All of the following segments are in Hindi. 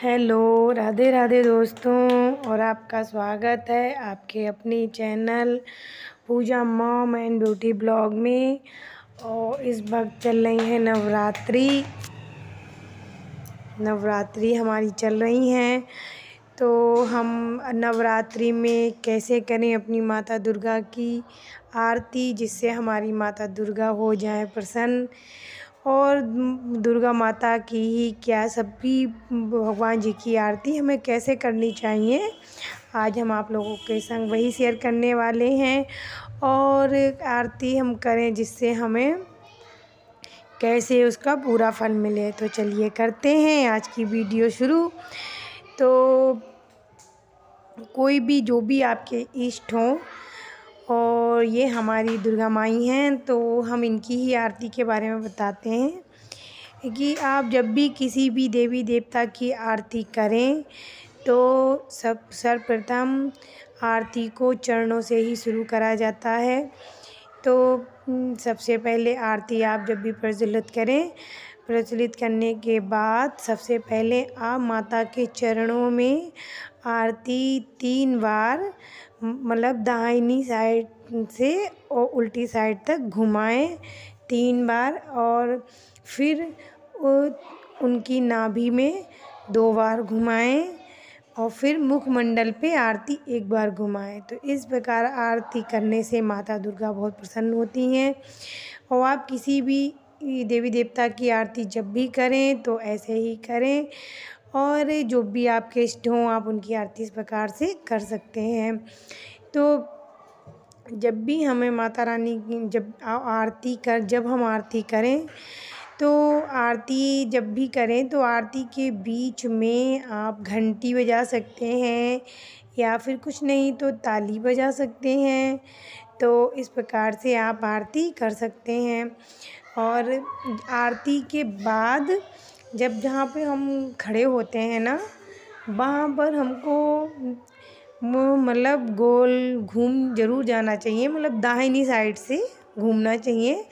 हेलो, राधे राधे दोस्तों। और आपका स्वागत है आपके अपनी channel Pooja mom and beauty blog में। और इस वक्त चल रही है नवरात्रि हमारी चल रही हैं। तो हम नवरात्रि में कैसे करें अपनी माता दुर्गा की आरती, जिससे हमारी माता दुर्गा हो जाए प्रसन्न। और दुर्गा माता की ही क्या, सभी भगवान जी की आरती हमें कैसे करनी चाहिए, आज हम आप लोगों के संग वही शेयर करने वाले हैं। और आरती हम करें जिससे हमें कैसे उसका पूरा फल मिले। तो चलिए करते हैं आज की वीडियो शुरू। तो कोई भी जो भी आपके इष्ट हों, और ये हमारी दुर्गा माई हैं, तो हम इनकी ही आरती के बारे में बताते हैं कि आप जब भी किसी भी देवी देवता की आरती करें तो सर्वप्रथम आरती को चरणों से ही शुरू करा जाता है। तो सबसे पहले आरती आप जब भी प्रज्वलित करने के बाद सबसे पहले आप माता के चरणों में आरती 3 बार, मतलब दाहिनी साइड से और उल्टी साइड तक घुमाएं 3 बार। और फिर उनकी नाभि में 2 बार घुमाएं और फिर मुखमंडल पे आरती 1 बार घुमाएं। तो इस प्रकार आरती करने से माता दुर्गा बहुत प्रसन्न होती हैं। और आप किसी भी देवी देवता की आरती जब भी करें तो ऐसे ही करें, और जो भी आपके इष्ट हों आप उनकी आरती इस प्रकार से कर सकते हैं। तो जब भी हमें माता रानी की जब हम आरती करें, तो आरती जब भी करें तो आरती के बीच में आप घंटी बजा सकते हैं, या फिर कुछ नहीं तो ताली बजा सकते हैं। तो इस प्रकार से आप आरती कर सकते हैं। और आरती के बाद जहाँ पे हम खड़े होते हैं ना, वहाँ पर हमको मतलब गोल घूम ज़रूर जाना चाहिए, मतलब दाहिनी साइड से घूमना चाहिए।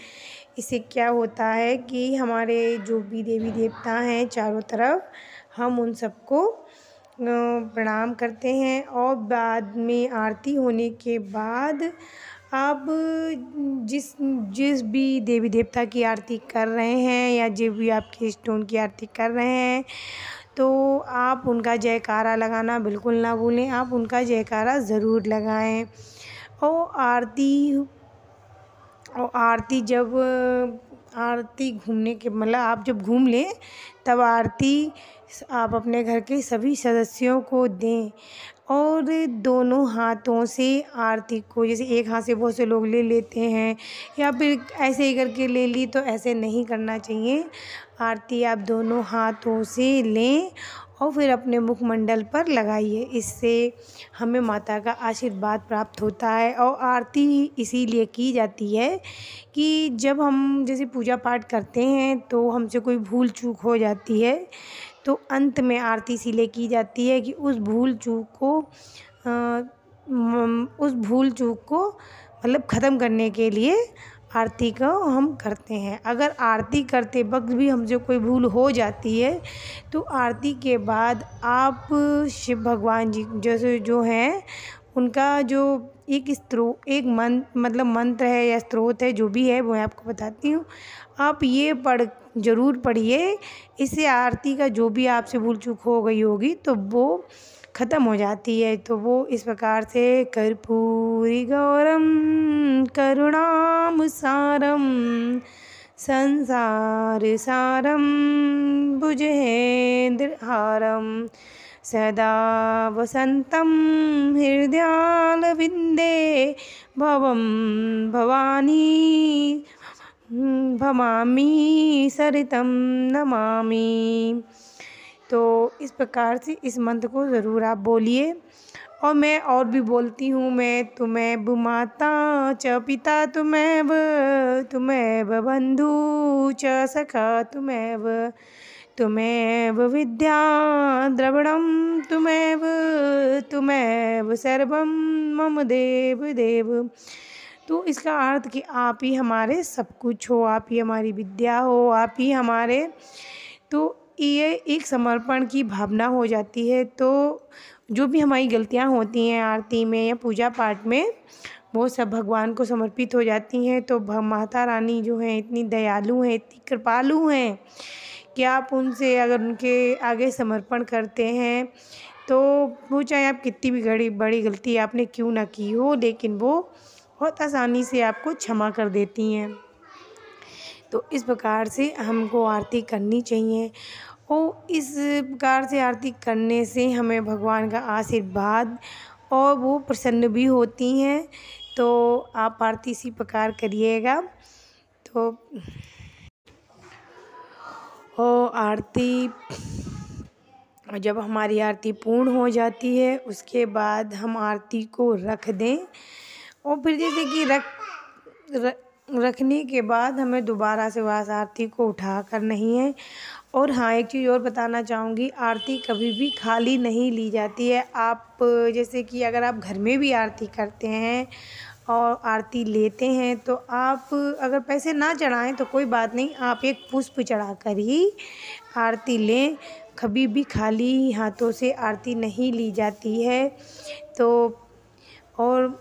इससे क्या होता है कि हमारे जो भी देवी देवता हैं चारों तरफ, हम उन सबको प्रणाम करते हैं। और बाद में आरती होने के बाद आप जिस भी देवी देवता की आरती कर रहे हैं, या जो भी आपके इष्ट की आरती कर रहे हैं, तो आप उनका जयकारा लगाना बिल्कुल ना भूलें। आप उनका जयकारा ज़रूर लगाएं। और आरती घूमने के मतलब आप जब घूम लें तब आरती आप अपने घर के सभी सदस्यों को दें। और दोनों हाथों से आरती को, जैसे एक हाथ से बहुत से लोग ले लेते हैं या फिर ऐसे ही करके ले ली, तो ऐसे नहीं करना चाहिए। आरती आप दोनों हाथों से लें और फिर अपने मुखमंडल पर लगाइए। इससे हमें माता का आशीर्वाद प्राप्त होता है। और आरती इसीलिए की जाती है कि जब हम जैसे पूजा पाठ करते हैं तो हमसे कोई भूल चूक हो जाती है, तो अंत में आरती इसीलिए की जाती है कि उस भूल चूक को मतलब ख़त्म करने के लिए आरती को हम करते हैं। अगर आरती करते वक्त भी हमसे कोई भूल हो जाती है, तो आरती के बाद आप शिव भगवान जी जैसे जो हैं, उनका जो एक मंत्र है या स्तोत्र है, जो भी है वो मैं आपको बताती हूँ। आप ये ज़रूर पढ़िए। इससे आरती का जो भी आपसे भूल चूक हो गई होगी तो वो ख़त्म हो जाती है। तो वो इस प्रकार से कर्पूरी गौरम करुणाम सारम संसार सारम भुजगेन्द्रहारम सदा वसंतं हृदयारविन्दे भवं भवानी भवामी सरितं नमामि। तो इस प्रकार से इस मंत्र को ज़रूर आप बोलिए। और मैं और भी बोलती हूँ, मैं तुम्हें माता च पिता तुम्हें बंधु च सखा तुम्हें विद्या द्रविणं तुम्हें सर्वं मम देव। तो इसका अर्थ कि आप ही हमारे सब कुछ हो, आप ही हमारी विद्या हो, आप ही हमारे। तो ये एक समर्पण की भावना हो जाती है। तो जो भी हमारी गलतियाँ होती हैं आरती में या पूजा पाठ में, वो सब भगवान को समर्पित हो जाती हैं। तो माता रानी जो हैं इतनी दयालु हैं, इतनी कृपालु हैं कि आप उनसे अगर उनके आगे समर्पण करते हैं तो वो चाहे आप कितनी भी बड़ी गलती आपने क्यों ना की हो, लेकिन वो बहुत आसानी से आपको क्षमा कर देती हैं। तो इस प्रकार से हमको आरती करनी चाहिए और इस प्रकार से आरती करने से हमें भगवान का आशीर्वाद और वो प्रसन्न भी होती हैं। तो आप आरती इसी प्रकार करिएगा। तो आरती, जब हमारी आरती पूर्ण हो जाती है उसके बाद हम आरती को रख दें और फिर जैसे कि रखने के बाद हमें दोबारा से उस आरती को उठा कर नहीं है। और हाँ, एक चीज़ और बताना चाहूँगी, आरती कभी भी खाली नहीं ली जाती है। आप जैसे कि अगर आप घर में भी आरती करते हैं और आरती लेते हैं तो आप अगर पैसे ना चढ़ाएं तो कोई बात नहीं, आप एक पुष्प चढ़ा कर ही आरती लें। कभी भी खाली हाथों से आरती नहीं ली जाती है। तो और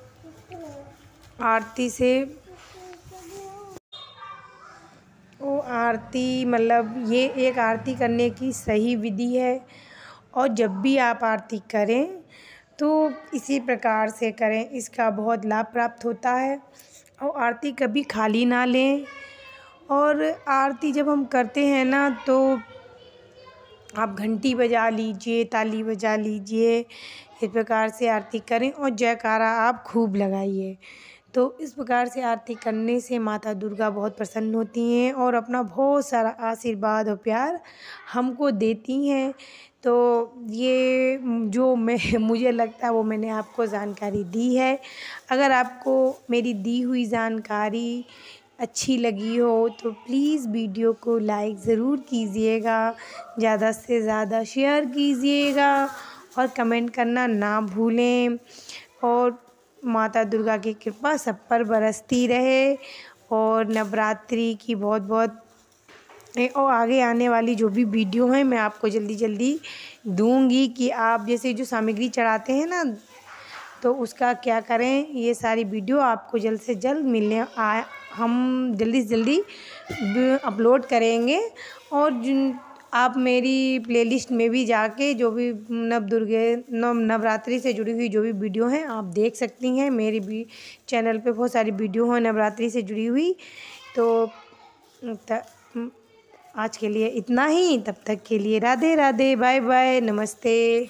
आरती से वो आरती मतलब ये एक आरती करने की सही विधि है। और जब भी आप आरती करें तो इसी प्रकार से करें, इसका बहुत लाभ प्राप्त होता है। और आरती कभी खाली ना लें। और आरती जब हम करते हैं ना तो आप घंटी बजा लीजिए, ताली बजा लीजिए, इस प्रकार से आरती करें और जयकारा आप खूब लगाइए। तो इस प्रकार से आरती करने से माता दुर्गा बहुत प्रसन्न होती हैं और अपना बहुत सारा आशीर्वाद और प्यार हमको देती हैं। तो ये जो मुझे लगता है वो मैंने आपको जानकारी दी है। अगर आपको मेरी दी हुई जानकारी अच्छी लगी हो तो प्लीज़ वीडियो को लाइक ज़रूर कीजिएगा, ज़्यादा से ज़्यादा शेयर कीजिएगा और कमेंट करना ना भूलें। और माता दुर्गा की कृपा सब पर बरसती रहे। और नवरात्रि की बहुत बहुत और आगे आने वाली जो भी वीडियो हैं मैं आपको जल्दी जल्दी दूंगी कि आप जैसे जो सामग्री चढ़ाते हैं ना तो उसका क्या करें, ये सारी वीडियो आपको जल्द से जल्द हम जल्दी से जल्दी अपलोड करेंगे। और आप मेरी प्लेलिस्ट में भी जाके जो भी नवरात्रि से जुड़ी हुई जो भी वीडियो हैं आप देख सकती हैं। मेरी भी चैनल पे बहुत सारी वीडियो हैं नवरात्रि से जुड़ी हुई। तो आज के लिए इतना ही, तब तक के लिए राधे राधे, बाय बाय, नमस्ते।